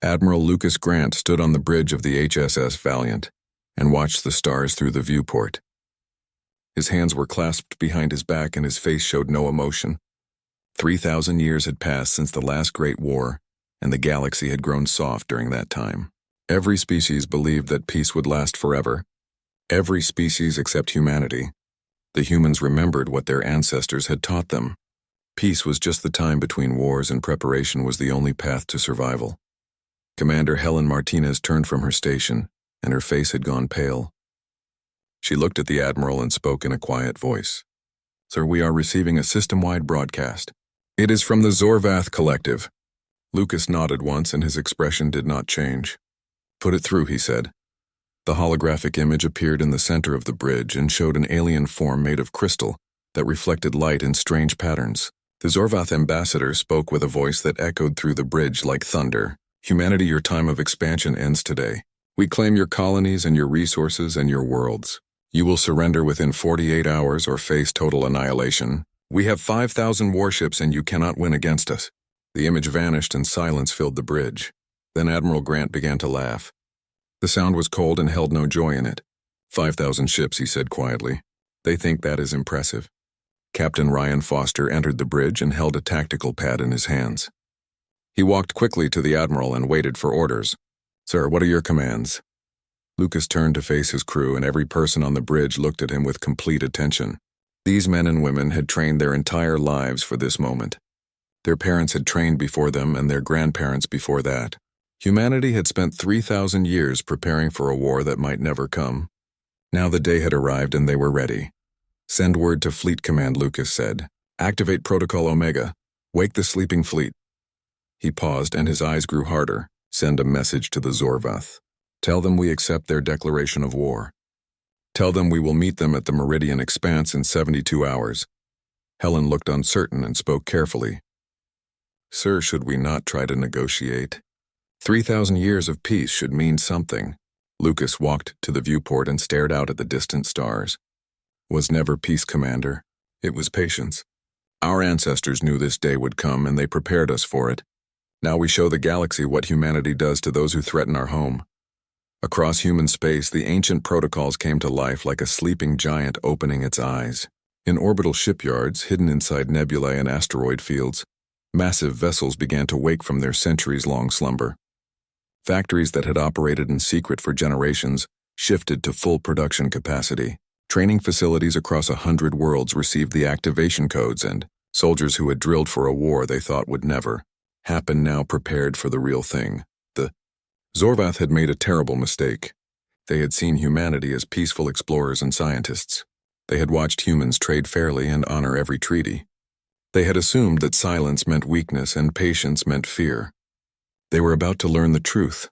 Admiral Lucas Grant stood on the bridge of the HSS Valiant and watched the stars through the viewport. His hands were clasped behind his back and his face showed no emotion. 3,000 years had passed since the last Great War, and the galaxy had grown soft during that time. Every species believed that peace would last forever. Every species except humanity. The humans remembered what their ancestors had taught them. Peace was just the time between wars, and preparation was the only path to survival. Commander Helen Martinez turned from her station, and her face had gone pale. She looked at the Admiral and spoke in a quiet voice. "Sir, we are receiving a system-wide broadcast. It is from the Zorvath Collective." Lucas nodded once, and his expression did not change. "Put it through," he said. The holographic image appeared in the center of the bridge and showed an alien form made of crystal that reflected light in strange patterns. The Zorvath ambassador spoke with a voice that echoed through the bridge like thunder. "Humanity, your time of expansion ends today. We claim your colonies and your resources and your worlds. You will surrender within 48 hours or face total annihilation. We have 5,000 warships and you cannot win against us." The image vanished and silence filled the bridge. Then Admiral Grant began to laugh. The sound was cold and held no joy in it. 5,000 ships, he said quietly. "They think that is impressive." Captain Ryan Foster entered the bridge and held a tactical pad in his hands. He walked quickly to the Admiral and waited for orders. "Sir, what are your commands?" Lucas turned to face his crew, and every person on the bridge looked at him with complete attention. These men and women had trained their entire lives for this moment. Their parents had trained before them and their grandparents before that. Humanity had spent 3,000 years preparing for a war that might never come. Now the day had arrived and they were ready. "Send word to Fleet Command," Lucas said. "Activate Protocol Omega. Wake the sleeping fleet." He paused and his eyes grew harder. "Send a message to the Zorvath. Tell them we accept their declaration of war. Tell them we will meet them at the Meridian Expanse in 72 hours. Helen looked uncertain and spoke carefully. "Sir, should we not try to negotiate? 3,000 years of peace should mean something." Lucas walked to the viewport and stared out at the distant stars. "Was never peace, Commander. It was patience. Our ancestors knew this day would come and they prepared us for it. Now we show the galaxy what humanity does to those who threaten our home." Across human space, the ancient protocols came to life like a sleeping giant opening its eyes. In orbital shipyards, hidden inside nebulae and asteroid fields, massive vessels began to wake from their centuries-long slumber. Factories that had operated in secret for generations shifted to full production capacity. Training facilities across 100 worlds received the activation codes, and soldiers who had drilled for a war they thought would never happen now prepared for the real thing. The Zorvath had made a terrible mistake. They had seen humanity as peaceful explorers and scientists. They had watched humans trade fairly and honor every treaty. They had assumed that silence meant weakness and patience meant fear. They were about to learn the truth.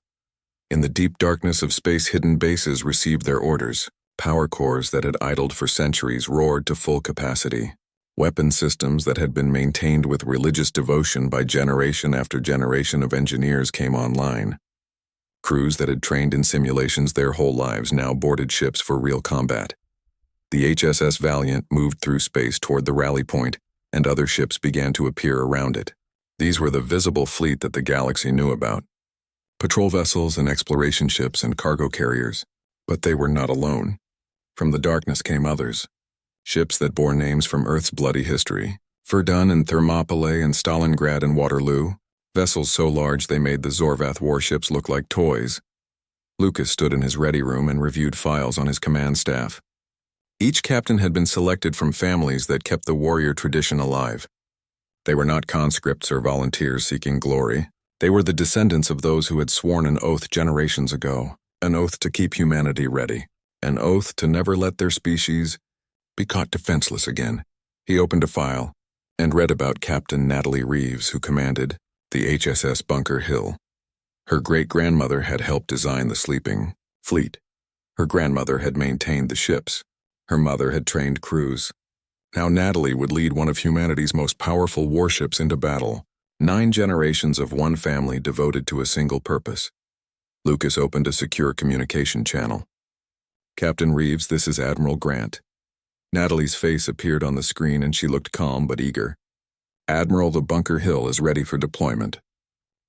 In the deep darkness of space, hidden bases received their orders. Power cores that had idled for centuries roared to full capacity. Weapon systems that had been maintained with religious devotion by generation after generation of engineers came online. Crews that had trained in simulations their whole lives now boarded ships for real combat. The HSS Valiant moved through space toward the rally point, and other ships began to appear around it. These were the visible fleet that the galaxy knew about. Patrol vessels and exploration ships and cargo carriers. But they were not alone. From the darkness came others. Ships that bore names from Earth's bloody history. Verdun and Thermopylae and Stalingrad and Waterloo. Vessels so large they made the Zorvath warships look like toys. Lucas stood in his ready room and reviewed files on his command staff. Each captain had been selected from families that kept the warrior tradition alive. They were not conscripts or volunteers seeking glory. They were the descendants of those who had sworn an oath generations ago, an oath to keep humanity ready, an oath to never let their species be caught defenseless again. He opened a file and read about Captain Natalie Reeves, who commanded the HSS Bunker Hill. Her great-grandmother had helped design the sleeping fleet. Her grandmother had maintained the ships. Her mother had trained crews. Now Natalie would lead one of humanity's most powerful warships into battle. 9 generations of one family devoted to a single purpose. Lucas opened a secure communication channel. "Captain Reeves, this is Admiral Grant." Natalie's face appeared on the screen and she looked calm but eager. "Admiral, the Bunker Hill is ready for deployment."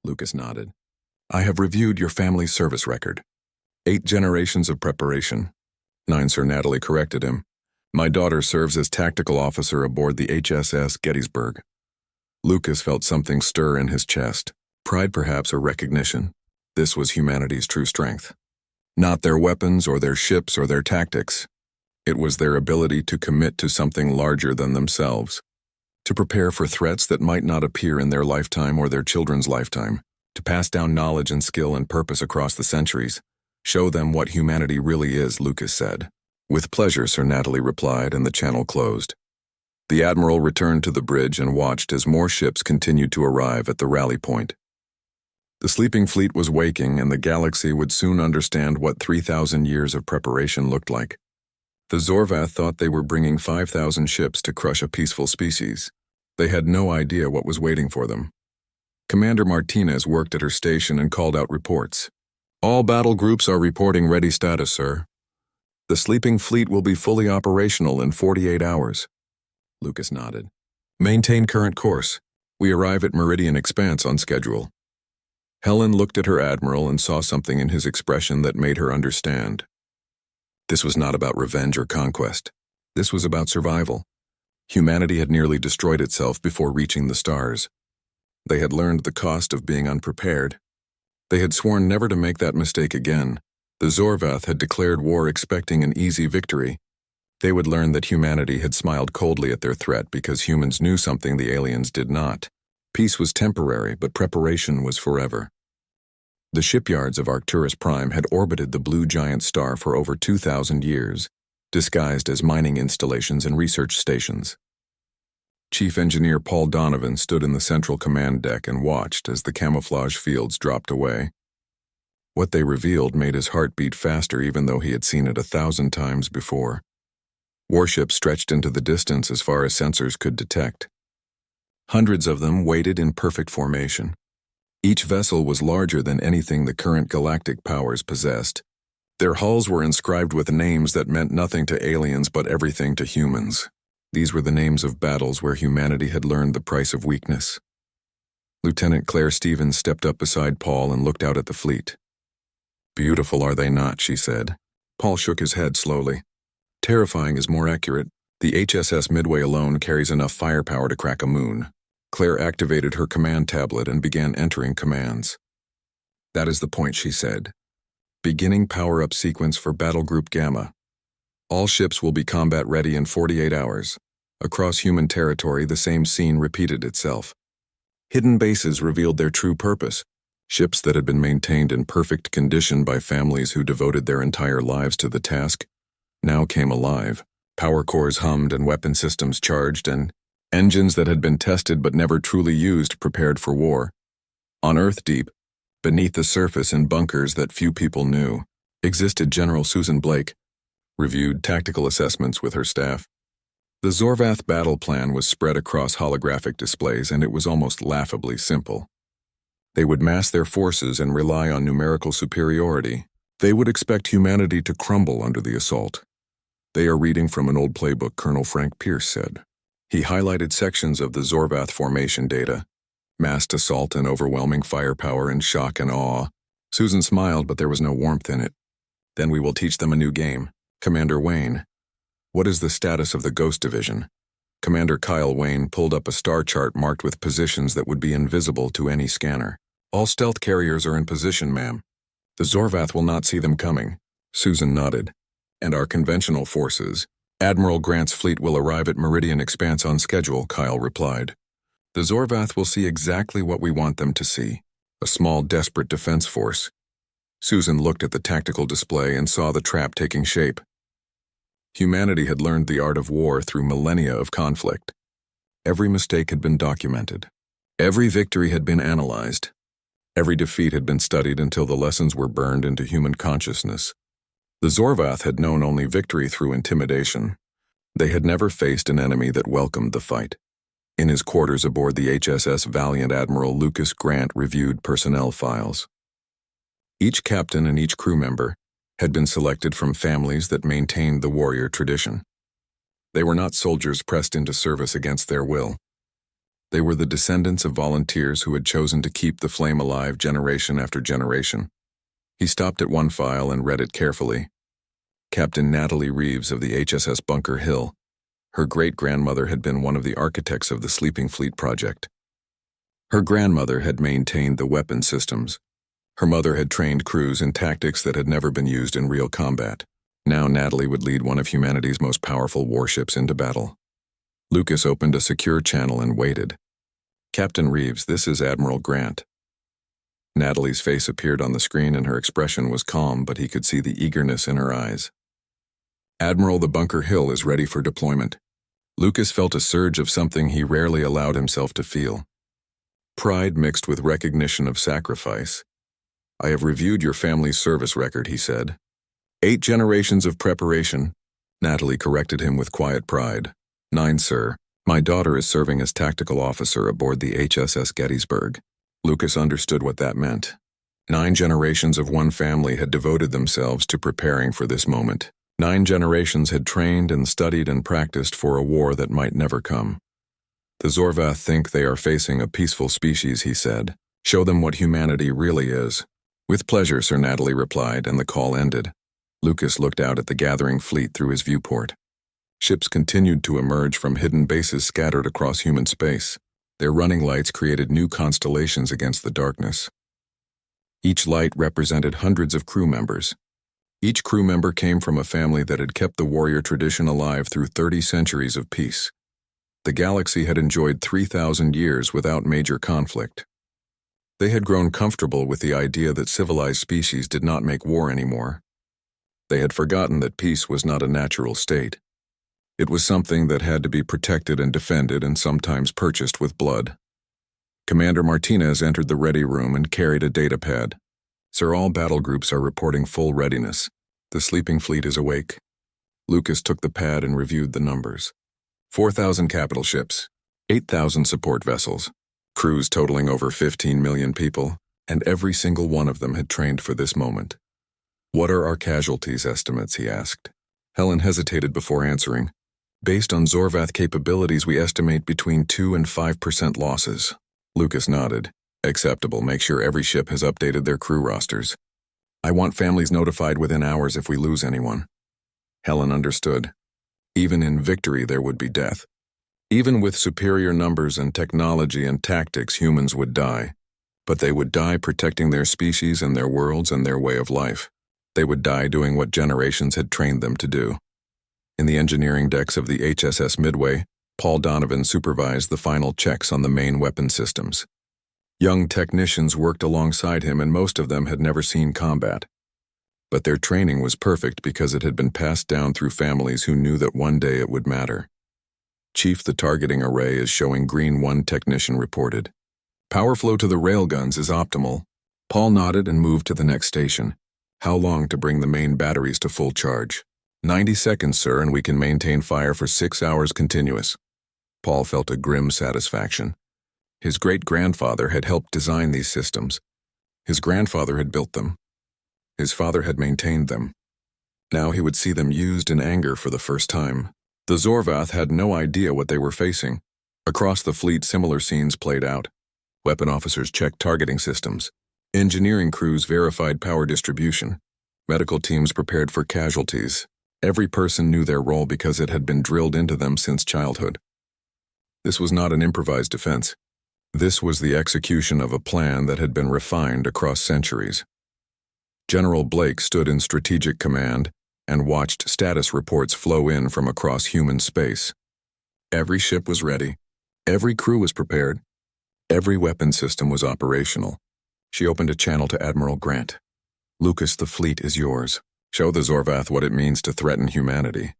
Lucas nodded. I have reviewed your family service record. 8 generations of preparation. 9, Sir Natalie corrected him. My daughter serves as tactical officer aboard the HSS Gettysburg. Lucas felt something stir in his chest. Pride perhaps, or recognition. This was humanity's true strength. Not their weapons or their ships or their tactics. It was their ability to commit to something larger than themselves. To prepare for threats that might not appear in their lifetime or their children's lifetime. To pass down knowledge and skill and purpose across the centuries. Show them what humanity really is, Lucas said. With pleasure, Sir Natalie replied, and the channel closed. The Admiral returned to the bridge and watched as more ships continued to arrive at the rally point. The sleeping fleet was waking, and the galaxy would soon understand what 3,000 years of preparation looked like. The Zorvath thought they were bringing 5,000 ships to crush a peaceful species. They had no idea what was waiting for them. Commander Martinez worked at her station and called out reports. All battle groups are reporting ready status, sir. The sleeping fleet will be fully operational in 48 hours. Lucas nodded. Maintain current course. We arrive at Meridian Expanse on schedule. Helen looked at her admiral and saw something in his expression that made her understand. This was not about revenge or conquest. This was about survival. Humanity had nearly destroyed itself before reaching the stars. They had learned the cost of being unprepared. They had sworn never to make that mistake again. The Zorvath had declared war expecting an easy victory. They would learn that humanity had smiled coldly at their threat because humans knew something the aliens did not. Peace was temporary, but preparation was forever. The shipyards of Arcturus Prime had orbited the blue giant star for over 2,000 years, disguised as mining installations and research stations. Chief Engineer Paul Donovan stood in the central command deck and watched as the camouflage fields dropped away. What they revealed made his heart beat faster even though he had seen it 1,000 times before. Warships stretched into the distance as far as sensors could detect. Hundreds of them waited in perfect formation. Each vessel was larger than anything the current galactic powers possessed. Their hulls were inscribed with names that meant nothing to aliens but everything to humans. These were the names of battles where humanity had learned the price of weakness. Lieutenant Claire Stevens stepped up beside Paul and looked out at the fleet. Beautiful, are they not, she said. Paul shook his head slowly. Terrifying is more accurate. The HSS Midway alone carries enough firepower to crack a moon. Claire activated her command tablet and began entering commands. That is the point, she said. Beginning power-up sequence for Battle Group Gamma. All ships will be combat ready in 48 hours. Across human territory, the same scene repeated itself. Hidden bases revealed their true purpose. Ships that had been maintained in perfect condition by families who devoted their entire lives to the task now came alive. Power cores hummed and weapon systems charged, and engines that had been tested but never truly used prepared for war. On Earth deep, beneath the surface in bunkers that few people knew, existed General Susan Blake, reviewed tactical assessments with her staff. The Zorvath battle plan was spread across holographic displays, and it was almost laughably simple. They would mass their forces and rely on numerical superiority. They would expect humanity to crumble under the assault. They are reading from an old playbook, Colonel Frank Pierce said. He highlighted sections of the Zorvath formation data, massed assault and overwhelming firepower and shock and awe. Susan smiled, but there was no warmth in it. Then we will teach them a new game. Commander Wayne. What is the status of the Ghost Division? Commander Kyle Wayne pulled up a star chart marked with positions that would be invisible to any scanner. All stealth carriers are in position, ma'am. The Zorvath will not see them coming. Susan nodded. And our conventional forces. Admiral Grant's fleet will arrive at Meridian Expanse on schedule, Kyle replied. The Zorvath will see exactly what we want them to see. A small, desperate defense force. Susan looked at the tactical display and saw the trap taking shape. Humanity had learned the art of war through millennia of conflict. Every mistake had been documented. Every victory had been analyzed. Every defeat had been studied until the lessons were burned into human consciousness. The Zorvath had known only victory through intimidation. They had never faced an enemy that welcomed the fight. In his quarters aboard the HSS Valiant, Admiral Lucas Grant reviewed personnel files. Each captain and each crew member had been selected from families that maintained the warrior tradition. They were not soldiers pressed into service against their will. They were the descendants of volunteers who had chosen to keep the flame alive generation after generation. He stopped at one file and read it carefully. Captain Natalie Reeves of the HSS Bunker Hill. Her great-grandmother had been one of the architects of the Sleeping Fleet project. Her grandmother had maintained the weapon systems. Her mother had trained crews in tactics that had never been used in real combat. Now Natalie would lead one of humanity's most powerful warships into battle. Lucas opened a secure channel and waited. "Captain Reeves, this is Admiral Grant." Natalie's face appeared on the screen and her expression was calm, but he could see the eagerness in her eyes. "Admiral, the Bunker Hill is ready for deployment." Lucas felt a surge of something he rarely allowed himself to feel. Pride mixed with recognition of sacrifice. "I have reviewed your family's service record," he said. 8 generations of preparation." Natalie corrected him with quiet pride. 9, sir. My daughter is serving as tactical officer aboard the HSS Gettysburg." Lucas understood what that meant. 9 generations of one family had devoted themselves to preparing for this moment. 9 generations had trained and studied and practiced for a war that might never come. "The Zorvath think they are facing a peaceful species," he said. "Show them what humanity really is." "With pleasure," Sir Natalie replied, and the call ended. Lucas looked out at the gathering fleet through his viewport. Ships continued to emerge from hidden bases scattered across human space. Their running lights created new constellations against the darkness. Each light represented hundreds of crew members. Each crew member came from a family that had kept the warrior tradition alive through 30 centuries of peace. The galaxy had enjoyed 3,000 years without major conflict. They had grown comfortable with the idea that civilized species did not make war anymore. They had forgotten that peace was not a natural state. It was something that had to be protected and defended and sometimes purchased with blood. Commander Martinez entered the ready room and carried a datapad. "Sir, all battle groups are reporting full readiness. The sleeping fleet is awake." Lucas took the pad and reviewed the numbers. 4,000 capital ships, 8,000 support vessels, crews totaling over 15 million people, and every single one of them had trained for this moment. "What are our casualties estimates?" he asked. Helen hesitated before answering. "Based on Zorvath capabilities, we estimate between 2 and 5% losses." Lucas nodded. "Acceptable. Make sure every ship has updated their crew rosters. I want families notified within hours if we lose anyone." Helen understood. Even in victory there would be death. Even with superior numbers and technology and tactics, humans would die. But they would die protecting their species and their worlds and their way of life. They would die doing what generations had trained them to do. In the engineering decks of the HSS Midway, Paul Donovan supervised the final checks on the main weapon systems. Young technicians worked alongside him, and most of them had never seen combat. But their training was perfect because it had been passed down through families who knew that one day it would matter. "Chief, the targeting array is showing green," one technician reported. "Power flow to the railguns is optimal." Paul nodded and moved to the next station. "How long to bring the main batteries to full charge?" 90 seconds, sir, and we can maintain fire for 6 hours continuous." Paul felt a grim satisfaction. His great-grandfather had helped design these systems. His grandfather had built them. His father had maintained them. Now he would see them used in anger for the first time. The Zorvath had no idea what they were facing. Across the fleet, similar scenes played out. Weapon officers checked targeting systems. Engineering crews verified power distribution. Medical teams prepared for casualties. Every person knew their role because it had been drilled into them since childhood. This was not an improvised defense. This was the execution of a plan that had been refined across centuries. General Blake stood in strategic command and watched status reports flow in from across human space. Every ship was ready. Every crew was prepared. Every weapon system was operational. She opened a channel to Admiral Grant. "Lucas, the fleet is yours. Show the Zorvath what it means to threaten humanity."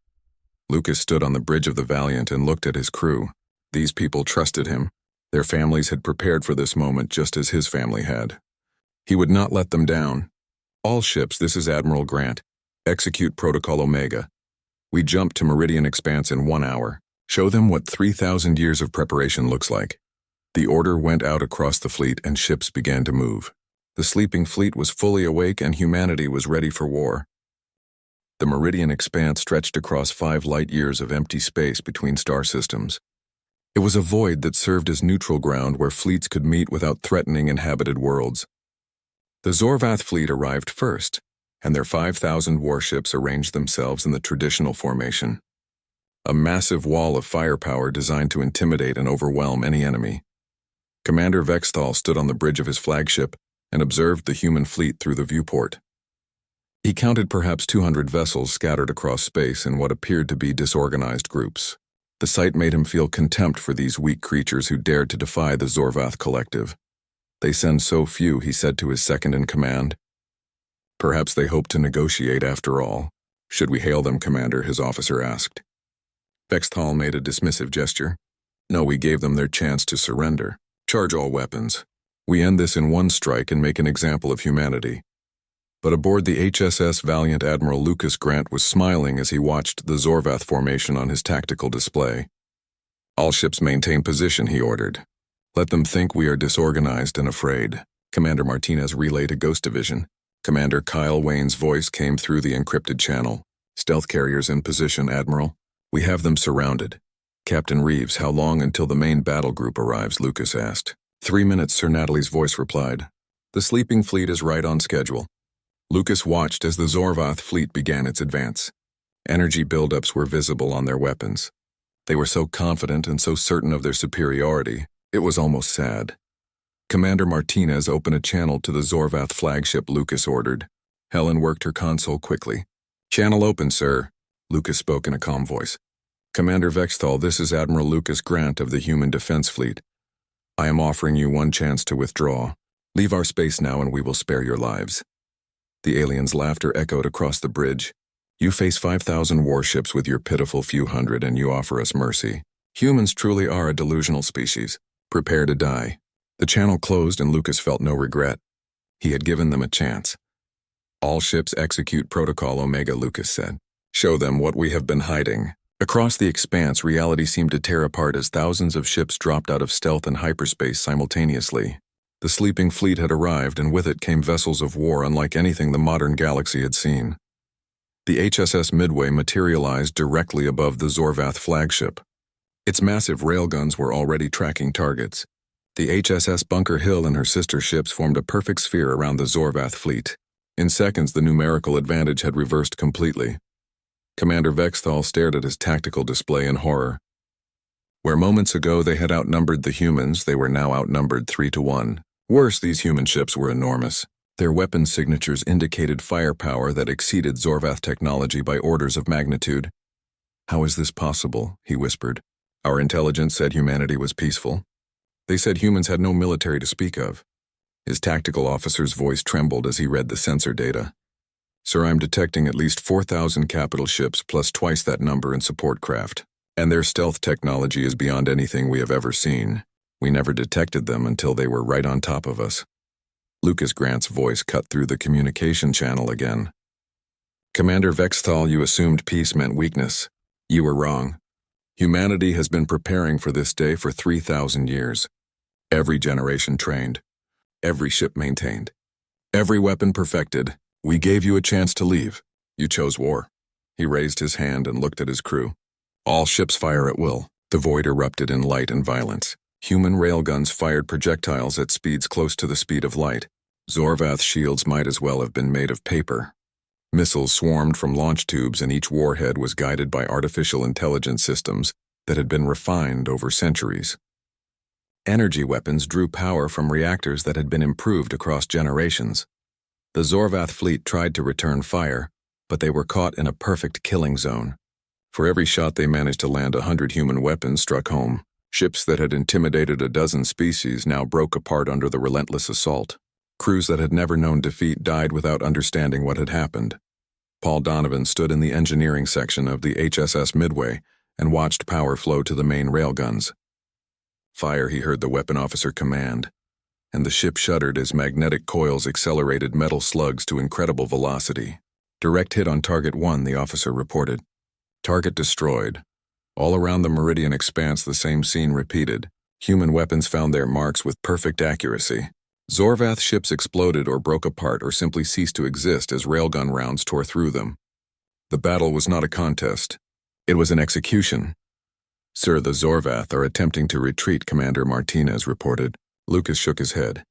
Lucas stood on the bridge of the Valiant and looked at his crew. These people trusted him. Their families had prepared for this moment just as his family had. He would not let them down. "All ships, this is Admiral Grant. Execute Protocol Omega. We jump to Meridian Expanse in 1 hour. Show them what 3,000 years of preparation looks like." The order went out across the fleet and ships began to move. The sleeping fleet was fully awake and humanity was ready for war. The Meridian Expanse stretched across 5 light-years of empty space between star systems. It was a void that served as neutral ground where fleets could meet without threatening inhabited worlds. The Zorvath fleet arrived first, and their 5,000 warships arranged themselves in the traditional formation. A massive wall of firepower designed to intimidate and overwhelm any enemy. Commander Vexthal stood on the bridge of his flagship and observed the human fleet through the viewport. He counted perhaps 200 vessels scattered across space in what appeared to be disorganized groups. The sight made him feel contempt for these weak creatures who dared to defy the Zorvath collective. They send so few, he said to his second-in-command. Perhaps they hope to negotiate after all. Should we hail them, Commander? His officer asked. Vexthal made a dismissive gesture. No, we gave them their chance to surrender. Charge all weapons. We end this in one strike and make an example of humanity. But aboard the HSS Valiant, Admiral Lucas Grant was smiling as he watched the Zorvath formation on his tactical display. All ships maintain position, he ordered. Let them think we are disorganized and afraid. Commander Martinez relayed a Ghost Division. Commander Kyle Wayne's voice came through the encrypted channel. Stealth carriers in position, Admiral. We have them surrounded. Captain Reeves, how long until the main battle group arrives? Lucas asked. 3 minutes, Sir Natalie's voice replied. The sleeping fleet is right on schedule. Lucas watched as the Zorvath fleet began its advance. Energy buildups were visible on their weapons. They were so confident and so certain of their superiority, it was almost sad. Commander Martinez opened a channel to the Zorvath flagship, Lucas ordered. Helen worked her console quickly. Channel open, sir, Lucas spoke in a calm voice. Commander Vexthal, this is Admiral Lucas Grant of the Human Defense Fleet. I am offering you one chance to withdraw. Leave our space now and we will spare your lives. The alien's laughter echoed across the bridge. You face 5,000 warships with your pitiful few hundred and you offer us mercy. Humans truly are a delusional species. Prepare to die. The channel closed and Lucas felt no regret. He had given them a chance. All ships execute Protocol Omega, Lucas said. Show them what we have been hiding. Across the expanse, reality seemed to tear apart as thousands of ships dropped out of stealth and hyperspace simultaneously. The sleeping fleet had arrived, and with it came vessels of war unlike anything the modern galaxy had seen. The HSS Midway materialized directly above the Zorvath flagship. Its massive railguns were already tracking targets. The HSS Bunker Hill and her sister ships formed a perfect sphere around the Zorvath fleet. In seconds, the numerical advantage had reversed completely. Commander Vexthal stared at his tactical display in horror. Where moments ago they had outnumbered the humans, they were now outnumbered 3-1. Worse, these human ships were enormous. Their weapon signatures indicated firepower that exceeded Zorvath technology by orders of magnitude. How is this possible? He whispered. Our intelligence said humanity was peaceful. They said humans had no military to speak of. His tactical officer's voice trembled as he read the sensor data. Sir, I'm detecting at least 4,000 capital ships plus twice that number in support craft. And their stealth technology is beyond anything we have ever seen. We never detected them until they were right on top of us. Lucas Grant's voice cut through the communication channel again. Commander Vexthal, you assumed peace meant weakness. You were wrong. Humanity has been preparing for this day for 3,000 years. Every generation trained. Every ship maintained. Every weapon perfected. We gave you a chance to leave. You chose war. He raised his hand and looked at his crew. All ships fire at will. The void erupted in light and violence. Human railguns fired projectiles at speeds close to the speed of light. Zorvath shields might as well have been made of paper. Missiles swarmed from launch tubes and each warhead was guided by artificial intelligence systems that had been refined over centuries. Energy weapons drew power from reactors that had been improved across generations. The Zorvath fleet tried to return fire, but they were caught in a perfect killing zone. For every shot they managed to land, 100 human weapons struck home. Ships that had intimidated a dozen species now broke apart under the relentless assault. Crews that had never known defeat died without understanding what had happened. Paul Donovan stood in the engineering section of the HSS Midway and watched power flow to the main railguns. Fire, he heard the weapon officer command, and the ship shuddered as magnetic coils accelerated metal slugs to incredible velocity. Direct hit on Target 1, the officer reported. Target destroyed. All around the Meridian expanse, the same scene repeated. Human weapons found their marks with perfect accuracy. Zorvath ships exploded or broke apart or simply ceased to exist as railgun rounds tore through them. The battle was not a contest. It was an execution. Sir, the Zorvath are attempting to retreat, Commander Martinez reported. Lucas shook his head.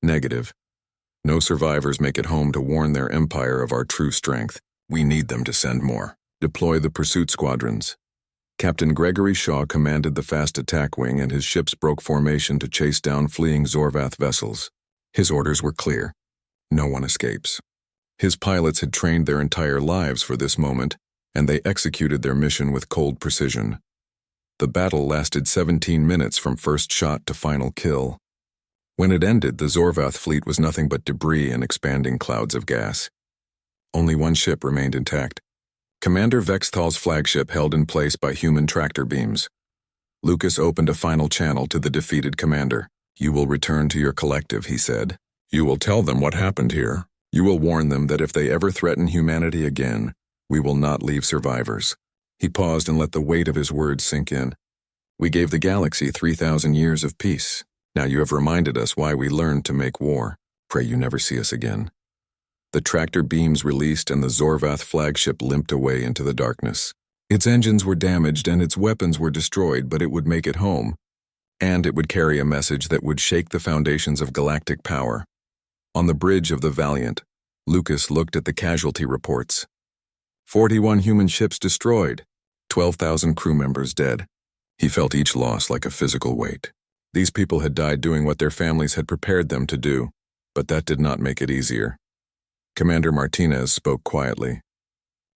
Negative. No survivors make it home to warn their empire of our true strength. We need them to send more. Deploy the pursuit squadrons. Captain Gregory Shaw commanded the fast attack wing, and his ships broke formation to chase down fleeing Zorvath vessels. His orders were clear. No one escapes. His pilots had trained their entire lives for this moment, and they executed their mission with cold precision. The battle lasted 17 minutes from first shot to final kill. When it ended, the Zorvath fleet was nothing but debris and expanding clouds of gas. Only one ship remained intact. Commander Vexthal's flagship held in place by human tractor beams. Lucas opened a final channel to the defeated commander. You will return to your collective, he said. You will tell them what happened here. You will warn them that if they ever threaten humanity again, we will not leave survivors. He paused and let the weight of his words sink in. We gave the galaxy 3,000 years of peace. Now you have reminded us why we learned to make war. Pray you never see us again. The tractor beams released and the Zorvath flagship limped away into the darkness. Its engines were damaged and its weapons were destroyed, but it would make it home. And it would carry a message that would shake the foundations of galactic power. On the bridge of the Valiant, Lucas looked at the casualty reports. 41 human ships destroyed, 12,000 crew members dead. He felt each loss like a physical weight. These people had died doing what their families had prepared them to do, but that did not make it easier. Commander Martinez spoke quietly.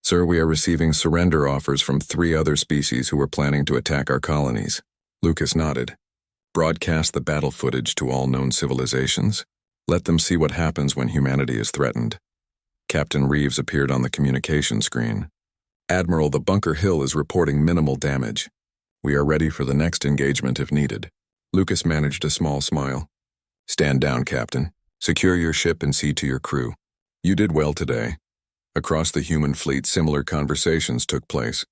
Sir, we are receiving surrender offers from 3 other species who were planning to attack our colonies. Lucas nodded. Broadcast the battle footage to all known civilizations. Let them see what happens when humanity is threatened. Captain Reeves appeared on the communication screen. Admiral, the Bunker Hill is reporting minimal damage. We are ready for the next engagement if needed. Lucas managed a small smile. Stand down, Captain. Secure your ship and see to your crew. You did well today. Across the human fleet, similar conversations took place.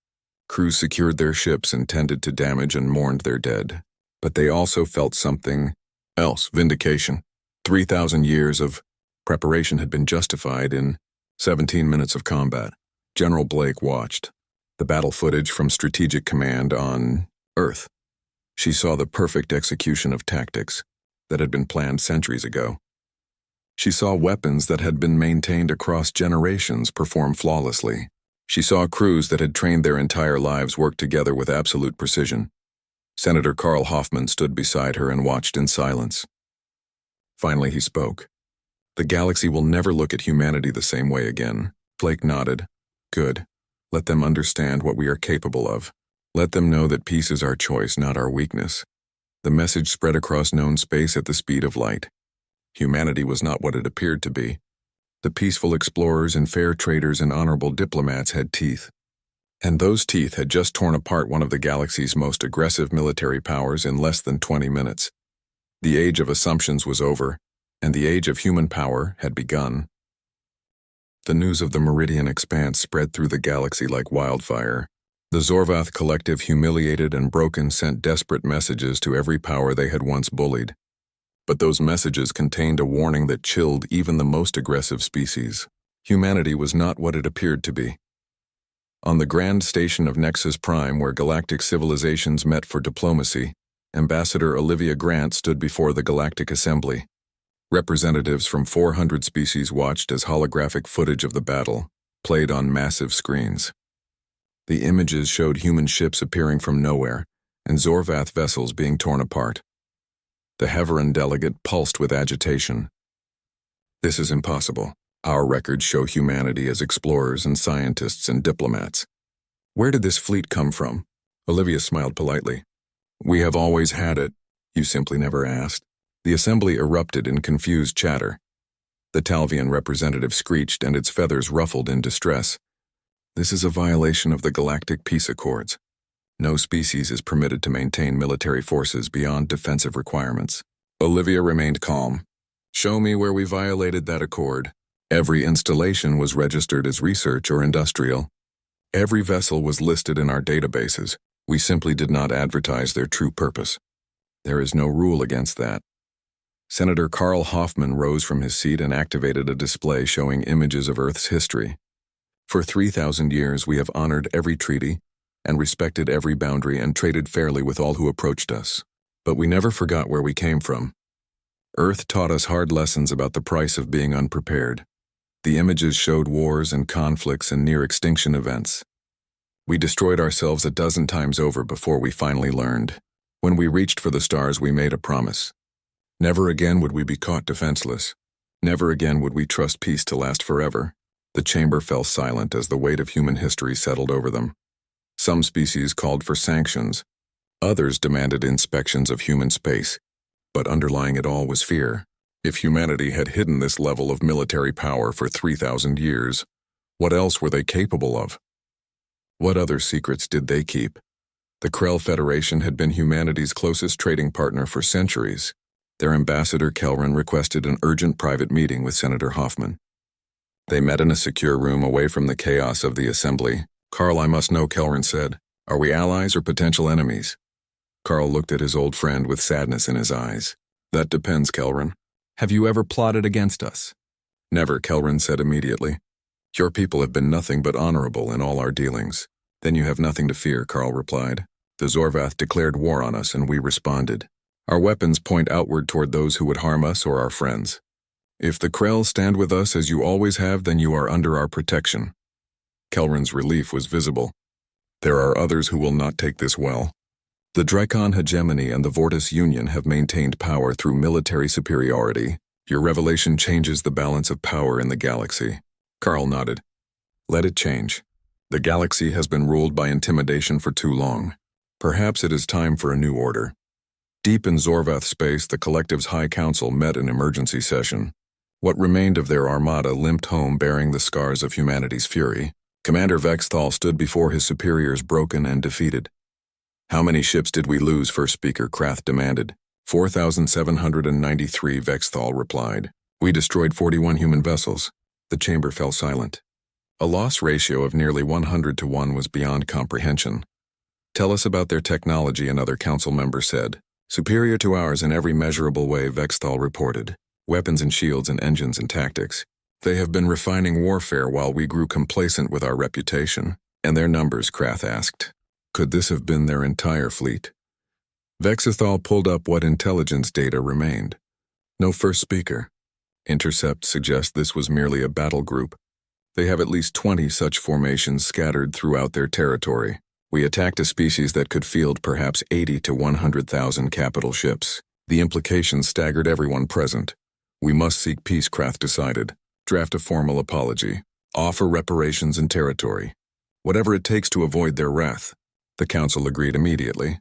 Crews secured their ships and tended to damage and mourned their dead. But they also felt something else, vindication. 3,000 years of preparation had been justified in 17 minutes of combat. General Blake watched the battle footage from Strategic Command on Earth. She saw the perfect execution of tactics that had been planned centuries ago. She saw weapons that had been maintained across generations perform flawlessly. She saw crews that had trained their entire lives work together with absolute precision. Senator Carl Hoffman stood beside her and watched in silence. Finally, he spoke. The galaxy will never look at humanity the same way again. Blake nodded. Good. Let them understand what we are capable of. Let them know that peace is our choice, not our weakness. The message spread across known space at the speed of light. Humanity was not what it appeared to be. The peaceful explorers and fair traders and honorable diplomats had teeth. And those teeth had just torn apart one of the galaxy's most aggressive military powers in less than 20 minutes. The age of assumptions was over, and the age of human power had begun. The news of the Meridian Expanse spread through the galaxy like wildfire. The Zorvath collective, humiliated and broken, sent desperate messages to every power they had once bullied. But those messages contained a warning that chilled even the most aggressive species. Humanity was not what it appeared to be. On the grand station of Nexus Prime, where galactic civilizations met for diplomacy, Ambassador Olivia Grant stood before the Galactic Assembly. Representatives from 400 species watched as holographic footage of the battle played on massive screens. The images showed human ships appearing from nowhere and Zorvath vessels being torn apart. The Heveran delegate pulsed with agitation. This is impossible. Our records show humanity as explorers and scientists and diplomats. Where did this fleet come from? Olivia smiled politely. We have always had it. You simply never asked. The assembly erupted in confused chatter. The Talvian representative screeched and its feathers ruffled in distress. This is a violation of the Galactic Peace Accords. No species is permitted to maintain military forces beyond defensive requirements. Olivia remained calm. Show me where we violated that accord. Every installation was registered as research or industrial. Every vessel was listed in our databases. We simply did not advertise their true purpose. There is no rule against that. Senator Carl Hoffman rose from his seat and activated a display showing images of Earth's history. For 3,000 years, we have honored every treaty, and respected every boundary and traded fairly with all who approached us. But we never forgot where we came from. Earth taught us hard lessons about the price of being unprepared. The images showed wars and conflicts and near-extinction events. We destroyed ourselves a dozen times over before we finally learned. When we reached for the stars, we made a promise. Never again would we be caught defenseless. Never again would we trust peace to last forever. The chamber fell silent as the weight of human history settled over them. Some species called for sanctions. Others demanded inspections of human space. But underlying it all was fear. If humanity had hidden this level of military power for 3,000 years, what else were they capable of? What other secrets did they keep? The Krell Federation had been humanity's closest trading partner for centuries. Their ambassador Kelrin requested an urgent private meeting with Senator Hoffman. They met in a secure room away from the chaos of the assembly. "Carl, I must know," Kelrin said. "Are we allies or potential enemies?" Carl looked at his old friend with sadness in his eyes. "That depends, Kelrin. Have you ever plotted against us?" "Never," Kelrin said immediately. "Your people have been nothing but honorable in all our dealings." "Then you have nothing to fear," Carl replied. "The Zorvath declared war on us and we responded. Our weapons point outward toward those who would harm us or our friends. If the Krell stand with us as you always have, then you are under our protection." Kelrin's relief was visible. "There are others who will not take this well. The Drakon hegemony and the Vortis Union have maintained power through military superiority. Your revelation changes the balance of power in the galaxy." Carl nodded. "Let it change. The galaxy has been ruled by intimidation for too long. Perhaps it is time for a new order." Deep in Zorvath space, the Collective's High Council met in emergency session. What remained of their armada limped home bearing the scars of humanity's fury. Commander Vexthal stood before his superiors broken and defeated. "How many ships did we lose?" First Speaker Krath demanded. 4,793, Vexthal replied. "We destroyed 41 human vessels." The chamber fell silent. A loss ratio of nearly 100 to 1 was beyond comprehension. "Tell us about their technology," another council member said. "Superior to ours in every measurable way," Vexthal reported. "Weapons and shields and engines and tactics. They have been refining warfare while we grew complacent with our reputation." "And their numbers?" Krath asked. "Could this have been their entire fleet?" Vexthal pulled up what intelligence data remained. No First Speaker. Intercept suggests this was merely a battle group. They have at least 20 such formations scattered throughout their territory. We attacked a species that could field perhaps 80 to 100,000 capital ships. The implications staggered everyone present. "We must seek peace," Krath decided. "Draft a formal apology. Offer reparations and territory. Whatever it takes to avoid their wrath." The council agreed immediately.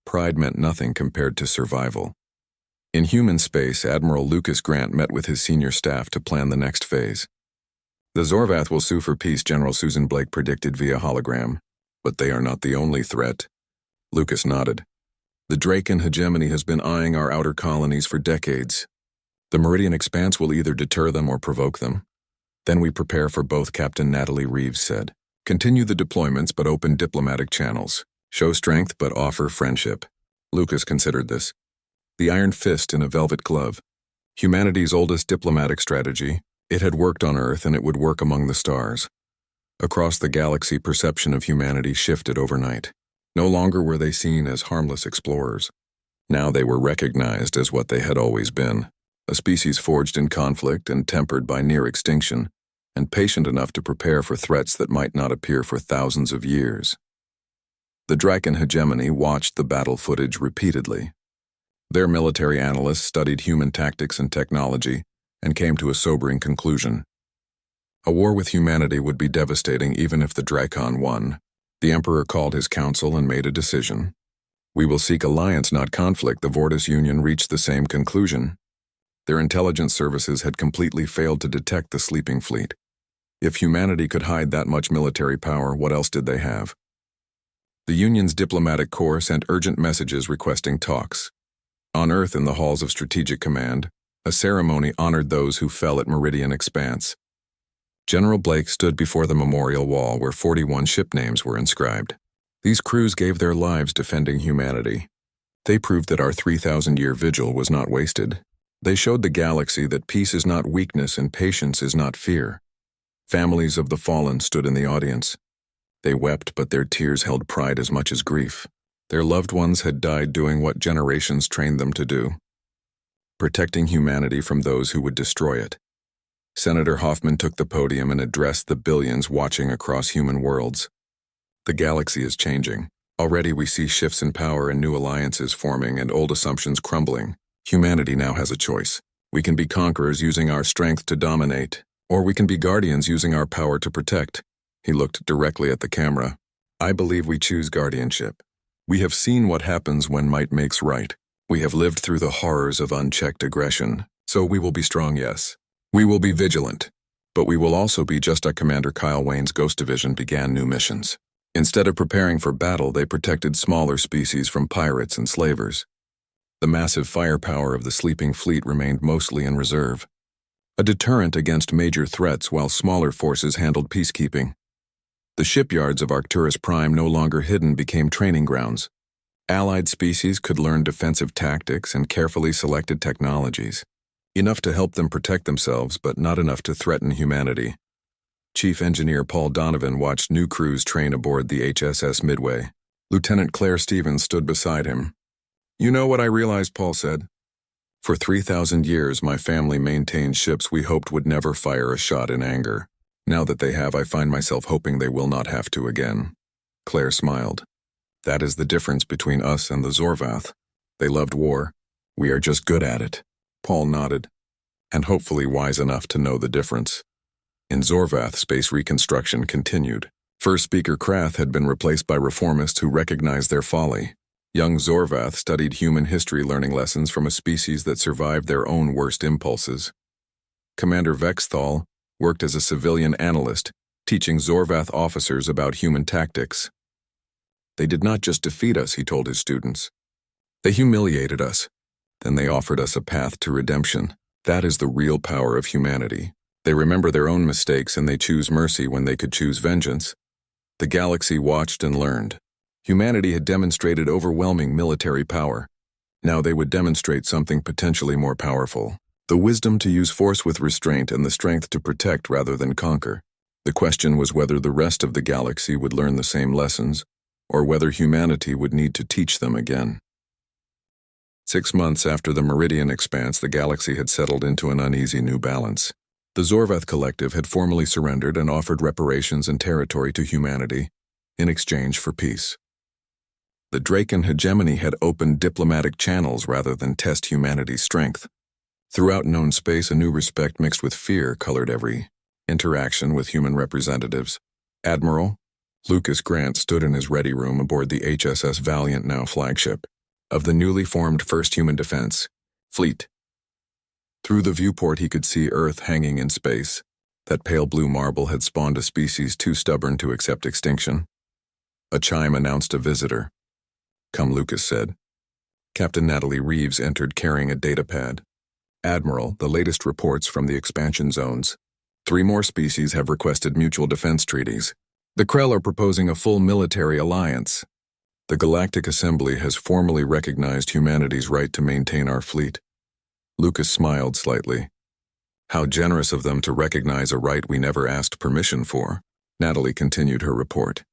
Pride meant nothing compared to survival. In human space, Admiral Lucas Grant met with his senior staff to plan the next phase. "The Zorvath will sue for peace," General Susan Blake predicted via hologram. "But they are not the only threat." Lucas nodded. "The Drakon hegemony has been eyeing our outer colonies for decades. The Meridian Expanse will either deter them or provoke them. Then we prepare for both," Captain Natalie Reeves said. "Continue the deployments but open diplomatic channels. Show strength but offer friendship." Lucas considered this. The iron fist in a velvet glove. Humanity's oldest diplomatic strategy. It had worked on Earth and it would work among the stars. Across the galaxy, perception of humanity shifted overnight. No longer were they seen as harmless explorers. Now they were recognized as what they had always been, a species forged in conflict and tempered by near extinction, and patient enough to prepare for threats that might not appear for thousands of years. The Drakon hegemony watched the battle footage repeatedly. Their military analysts studied human tactics and technology and came to a sobering conclusion. A war with humanity would be devastating even if the Drakon won. The Emperor called his council and made a decision. "We will seek alliance, not conflict." The Vortis Union reached the same conclusion. Their intelligence services had completely failed to detect the sleeping fleet. If humanity could hide that much military power, what else did they have? The Union's diplomatic corps sent urgent messages requesting talks. On Earth, in the halls of Strategic Command, a ceremony honored those who fell at Meridian Expanse. General Blake stood before the memorial wall where 41 ship names were inscribed. These crews gave their lives defending humanity. They proved that our 3,000-year vigil was not wasted. They showed the galaxy that peace is not weakness and patience is not fear. Families of the fallen stood in the audience. They wept, but their tears held pride as much as grief. Their loved ones had died doing what generations trained them to do, protecting humanity from those who would destroy it. Senator Hoffman took the podium and addressed the billions watching across human worlds. The galaxy is changing. Already we see shifts in power and new alliances forming and old assumptions crumbling. Humanity now has a choice. We can be conquerors using our strength to dominate, or we can be guardians using our power to protect. He looked directly at the camera. I believe we choose guardianship. We have seen what happens when might makes right. We have lived through the horrors of unchecked aggression, so we will be strong, yes. We will be vigilant, but we will also be just as Commander Kyle Wayne's Ghost Division began new missions. Instead of preparing for battle, they protected smaller species from pirates and slavers. The massive firepower of the sleeping fleet remained mostly in reserve, a deterrent against major threats while smaller forces handled peacekeeping. The shipyards of Arcturus Prime, no longer hidden, became training grounds. Allied species could learn defensive tactics and carefully selected technologies, enough to help them protect themselves, but not enough to threaten humanity. Chief Engineer Paul Donovan watched new crews train aboard the HSS Midway. Lieutenant Claire Stevens stood beside him. You know what I realized, Paul said. For 3,000 years, my family maintained ships we hoped would never fire a shot in anger. Now that they have, I find myself hoping they will not have to again. Claire smiled. That is the difference between us and the Zorvath. They loved war. We are just good at it. Paul nodded, and hopefully wise enough to know the difference. In Zorvath, space reconstruction continued. First Speaker Krath had been replaced by reformists who recognized their folly. Young Zorvath studied human history, learning lessons from a species that survived their own worst impulses. Commander Vexthal worked as a civilian analyst, teaching Zorvath officers about human tactics. They did not just defeat us, he told his students. They humiliated us. Then they offered us a path to redemption. That is the real power of humanity. They remember their own mistakes and they choose mercy when they could choose vengeance. The galaxy watched and learned. Humanity had demonstrated overwhelming military power. Now they would demonstrate something potentially more powerful. The wisdom to use force with restraint and the strength to protect rather than conquer. The question was whether the rest of the galaxy would learn the same lessons, or whether humanity would need to teach them again. 6 months after the Meridian expanse, the galaxy had settled into an uneasy new balance. The Zorvath Collective had formally surrendered and offered reparations and territory to humanity in exchange for peace. The Draken hegemony had opened diplomatic channels rather than test humanity's strength. Throughout known space, a new respect mixed with fear colored every interaction with human representatives. Admiral Lucas Grant stood in his ready room aboard the HSS Valiant, now flagship, of the newly formed 1st Human Defense Fleet. Through the viewport he could see Earth hanging in space. That pale blue marble had spawned a species too stubborn to accept extinction. A chime announced a visitor. Come, Lucas said. Captain Natalie Reeves entered carrying a datapad. Admiral, the latest reports from the expansion zones. 3 more species have requested mutual defense treaties. The Krell are proposing a full military alliance. The Galactic Assembly has formally recognized humanity's right to maintain our fleet. Lucas smiled slightly. How generous of them to recognize a right we never asked permission for. Natalie continued her report.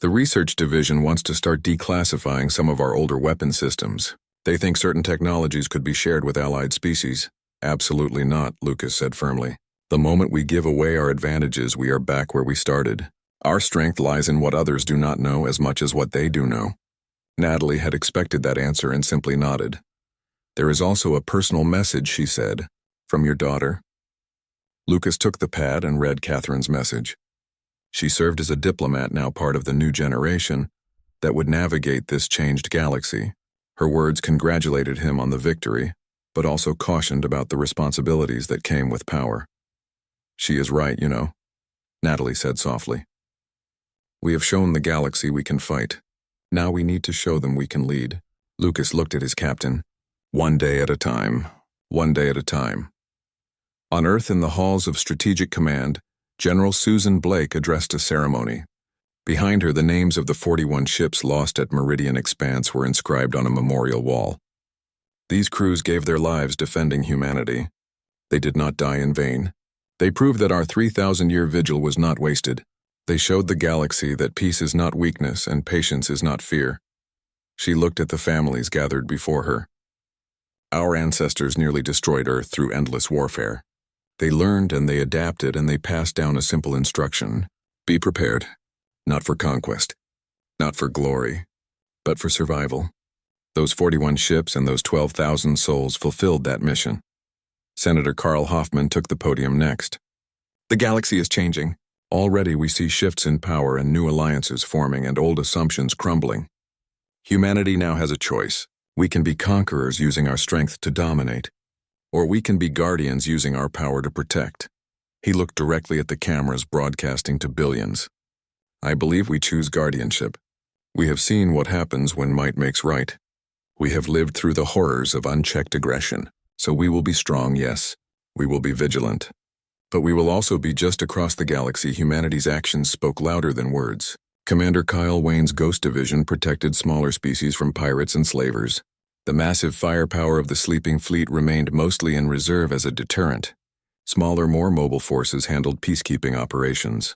The research division wants to start declassifying some of our older weapon systems. They think certain technologies could be shared with allied species. Absolutely not, Lucas said firmly. The moment we give away our advantages, we are back where we started. Our strength lies in what others do not know as much as what they do know. Natalie had expected that answer and simply nodded. There is also a personal message, she said, from your daughter. Lucas took the pad and read Catherine's message. She served as a diplomat, now part of the new generation, that would navigate this changed galaxy. Her words congratulated him on the victory, but also cautioned about the responsibilities that came with power. She is right, you know, Natalie said softly. We have shown the galaxy we can fight. Now we need to show them we can lead. Lucas looked at his captain. One day at a time. One day at a time. On Earth, in the halls of Strategic Command, General Susan Blake addressed a ceremony. Behind her, the names of the 41 ships lost at Meridian Expanse were inscribed on a memorial wall. These crews gave their lives defending humanity. They did not die in vain. They proved that our 3,000-year vigil was not wasted. They showed the galaxy that peace is not weakness and patience is not fear. She looked at the families gathered before her. Our ancestors nearly destroyed Earth through endless warfare. They learned and they adapted and they passed down a simple instruction. Be prepared, not for conquest, not for glory, but for survival. Those 41 ships and those 12,000 souls fulfilled that mission. Senator Karl Hoffman took the podium next. The galaxy is changing. Already we see shifts in power and new alliances forming and old assumptions crumbling. Humanity now has a choice. We can be conquerors using our strength to dominate, or we can be guardians using our power to protect. He looked directly at the cameras broadcasting to billions. I believe we choose guardianship. We have seen what happens when might makes right. We have lived through the horrors of unchecked aggression, so we will be strong, yes. We will be vigilant. But we will also be just across the galaxy. Humanity's actions spoke louder than words. Commander Kyle Wayne's Ghost Division protected smaller species from pirates and slavers. The massive firepower of the sleeping fleet remained mostly in reserve as a deterrent. Smaller, more mobile forces handled peacekeeping operations.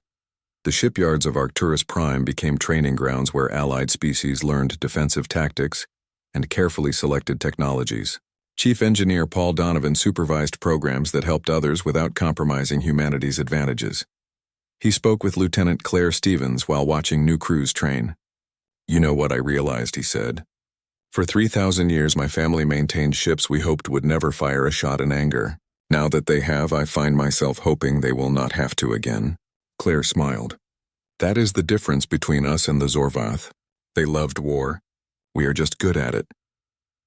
The shipyards of Arcturus Prime became training grounds where allied species learned defensive tactics and carefully selected technologies. Chief Engineer Paul Donovan supervised programs that helped others without compromising humanity's advantages. He spoke with Lieutenant Claire Stevens while watching new crews train. "You know what I realized," he said. "For 3,000 years my family maintained ships we hoped would never fire a shot in anger. Now that they have, I find myself hoping they will not have to again." Claire smiled. "That is the difference between us and the Zorvath. They loved war. We are just good at it.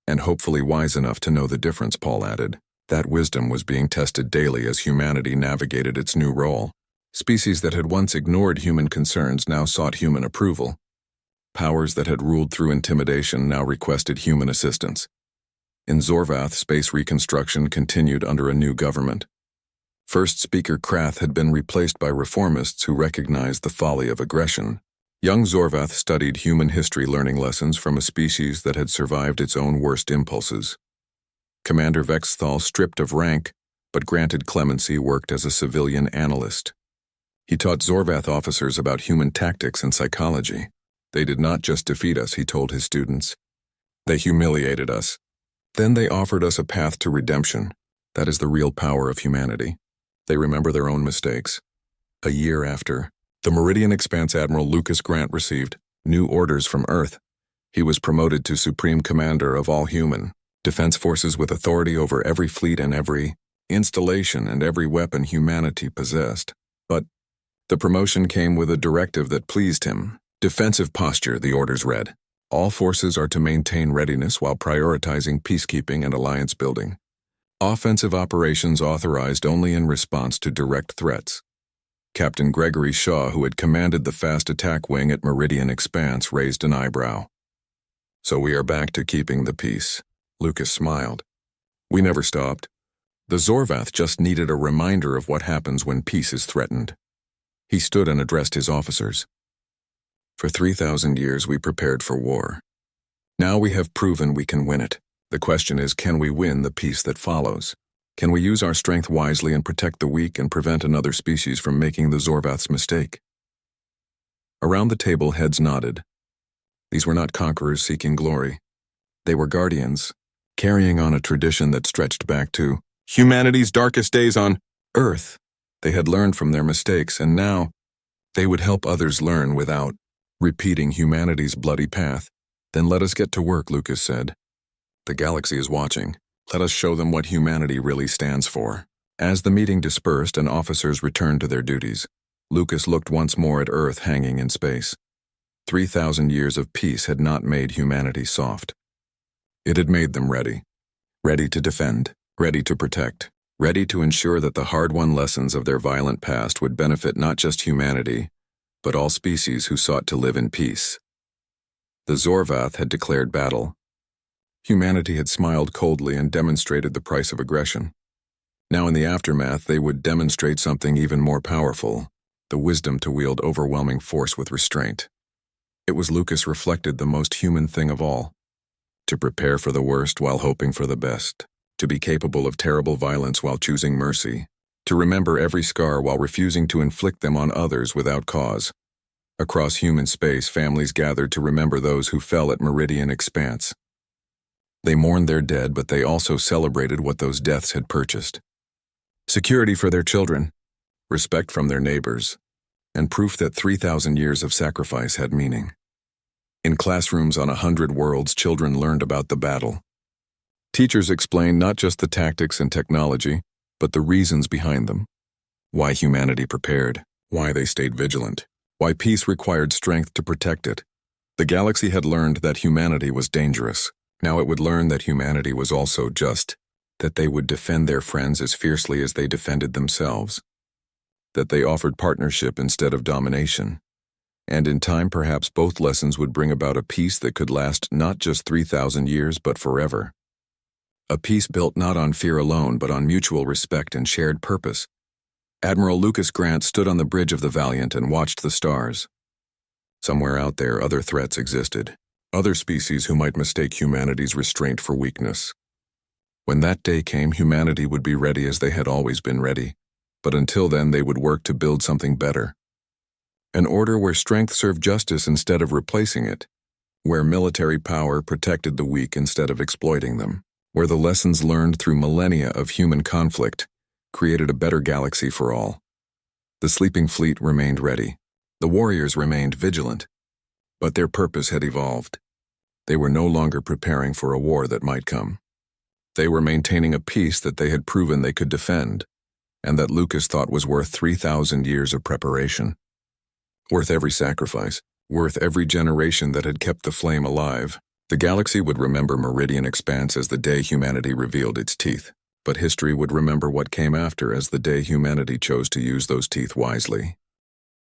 And hopefully wise enough to know the difference," Paul added. That wisdom was being tested daily as humanity navigated its new role. Species that had once ignored human concerns now sought human approval. Powers that had ruled through intimidation now requested human assistance. In Zorvath, space reconstruction continued under a new government. First Speaker Krath had been replaced by reformists who recognized the folly of aggression. Young Zorvath studied human history, learning lessons from a species that had survived its own worst impulses. Commander Vexthal, stripped of rank, but granted clemency, worked as a civilian analyst. He taught Zorvath officers about human tactics and psychology. They did not just defeat us, he told his students. They humiliated us. Then they offered us a path to redemption. That is the real power of humanity. They remember their own mistakes. A year after, the Meridian Expanse Admiral Lucas Grant received new orders from Earth. He was promoted to Supreme Commander of all human defense forces with authority over every fleet and every installation and every weapon humanity possessed. But the promotion came with a directive that pleased him. Defensive posture, the orders read. All forces are to maintain readiness while prioritizing peacekeeping and alliance building. Offensive operations authorized only in response to direct threats. Captain Gregory Shaw, who had commanded the fast attack wing at Meridian Expanse, raised an eyebrow. "So we are back to keeping the peace." Lucas smiled. "We never stopped. The Zorvath just needed a reminder of what happens when peace is threatened." He stood and addressed his officers. "For 3,000 years we prepared for war. Now we have proven we can win it. The question is, can we win the peace that follows? Can we use our strength wisely and protect the weak and prevent another species from making the Zorvath's mistake?" Around the table, heads nodded. These were not conquerors seeking glory. They were guardians, carrying on a tradition that stretched back to humanity's darkest days on Earth. They had learned from their mistakes, and now they would help others learn without repeating humanity's bloody path. "Then let us get to work," Lucas said. "The galaxy is watching. Let us show them what humanity really stands for." As the meeting dispersed and officers returned to their duties, Lucas looked once more at Earth hanging in space. 3,000 years of peace had not made humanity soft. It had made them ready. Ready to defend, ready to protect, ready to ensure that the hard-won lessons of their violent past would benefit not just humanity, but all species who sought to live in peace. The Zorvath had declared battle. Humanity had smiled coldly and demonstrated the price of aggression. Now in the aftermath, they would demonstrate something even more powerful, the wisdom to wield overwhelming force with restraint. It was, Lucas reflected, the most human thing of all. To prepare for the worst while hoping for the best. To be capable of terrible violence while choosing mercy. to remember every scar while refusing to inflict them on others without cause. Across human space, families gathered to remember those who fell at Meridian Expanse. They mourned their dead, but they also celebrated what those deaths had purchased. Security for their children, respect from their neighbors, and proof that 3,000 years of sacrifice had meaning. In classrooms on 100 worlds, children learned about the battle. Teachers explained not just the tactics and technology, but the reasons behind them. Why humanity prepared, why they stayed vigilant, why peace required strength to protect it. The galaxy had learned that humanity was dangerous. Now it would learn that humanity was also just, that they would defend their friends as fiercely as they defended themselves, that they offered partnership instead of domination. And in time, perhaps both lessons would bring about a peace that could last not just 3,000 years, but forever. A peace built not on fear alone, but on mutual respect and shared purpose. Admiral Lucas Grant stood on the bridge of the Valiant and watched the stars. Somewhere out there, other threats existed, other species who might mistake humanity's restraint for weakness. When that day came, humanity would be ready as they had always been ready, but until then they would work to build something better. An order where strength served justice instead of replacing it, where military power protected the weak instead of exploiting them, where the lessons learned through millennia of human conflict created a better galaxy for all. The sleeping fleet remained ready. The warriors remained vigilant, but their purpose had evolved. They were no longer preparing for a war that might come. They were maintaining a peace that they had proven they could defend, and that Lucas thought was worth 3,000 years of preparation. Worth every sacrifice, worth every generation that had kept the flame alive. The galaxy would remember Meridian Expanse as the day humanity revealed its teeth, but history would remember what came after as the day humanity chose to use those teeth wisely.